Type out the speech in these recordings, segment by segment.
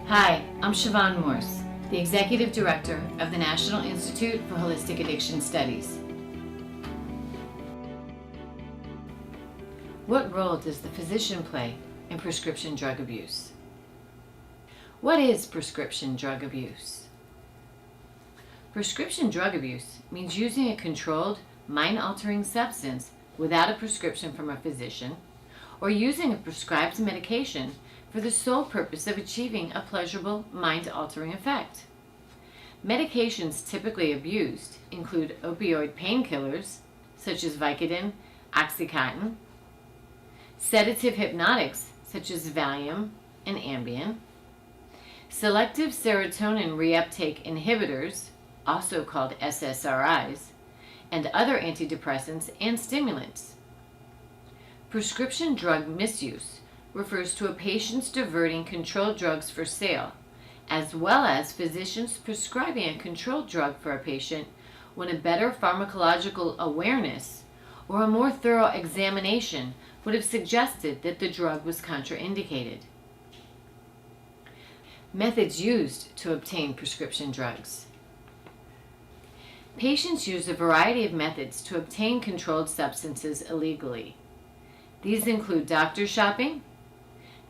Hi, I'm Siobhan Morse, the Executive Director of the National Institute for Holistic Addiction Studies. What role does the physician play in prescription drug abuse? What is prescription drug abuse? Prescription drug abuse means using a controlled, mind-altering substance without a prescription from a physician, or using a prescribed medication for the sole purpose of achieving a pleasurable, mind-altering effect. Medications typically abused include opioid painkillers, such as Vicodin, Oxycontin, sedative hypnotics, such as Valium and Ambien, selective serotonin reuptake inhibitors, also called SSRIs, and other antidepressants and stimulants. Prescription drug misuse refers to a patient's diverting controlled drugs for sale, as well as physicians prescribing a controlled drug for a patient when a better pharmacological awareness or a more thorough examination would have suggested that the drug was contraindicated. Methods used to obtain prescription drugs. Patients use a variety of methods to obtain controlled substances illegally. These include doctor shopping,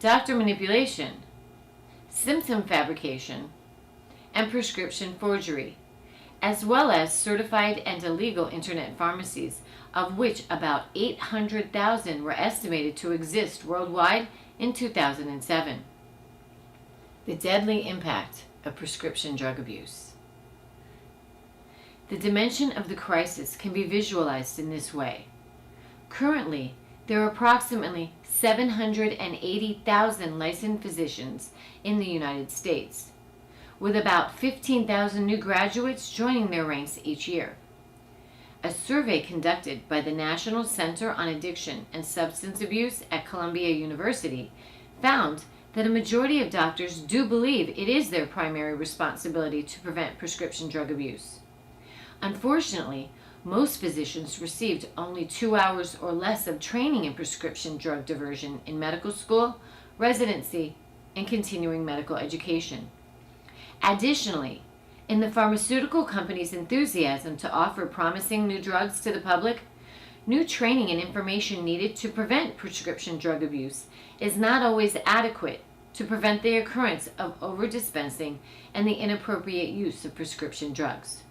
doctor manipulation, symptom fabrication, and prescription forgery, as well as certified and illegal internet pharmacies, of which about 800,000 were estimated to exist worldwide in 2007. The deadly impact of prescription drug abuse. The dimension of the crisis can be visualized in this way. Currently, there are approximately 780,000 licensed physicians in the United States, with about 15,000 new graduates joining their ranks each year. A survey conducted by the National Center on Addiction and Substance Abuse at Columbia University found that a majority of doctors do believe it is their primary responsibility to prevent prescription drug abuse. Unfortunately, most physicians received only 2 hours or less of training in prescription drug diversion in medical school, residency, and continuing medical education. Additionally, in the pharmaceutical company's enthusiasm to offer promising new drugs to the public, new training and information needed to prevent prescription drug abuse is not always adequate to prevent the occurrence of overdispensing and the inappropriate use of prescription drugs.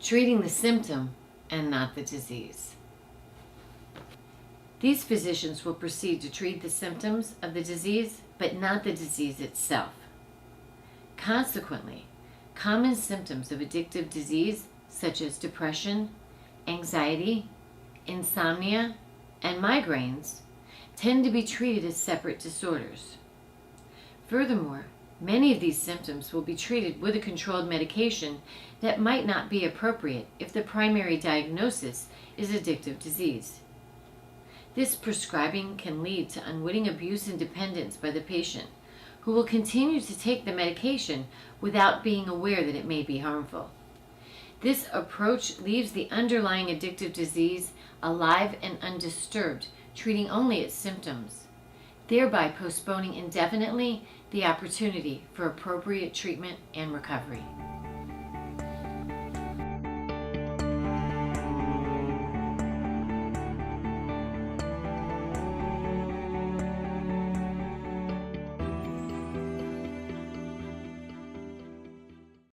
Treating the symptom and not the disease. These physicians will proceed to treat the symptoms of the disease, but not the disease itself. Consequently, common symptoms of addictive disease, such as depression, anxiety, insomnia, and migraines, tend to be treated as separate disorders. Furthermore, many of these symptoms will be treated with a controlled medication that might not be appropriate if the primary diagnosis is addictive disease. This prescribing can lead to unwitting abuse and dependence by the patient, who will continue to take the medication without being aware that it may be harmful. This approach leaves the underlying addictive disease alive and undisturbed, treating only its symptoms, thereby postponing indefinitely the opportunity for appropriate treatment and recovery.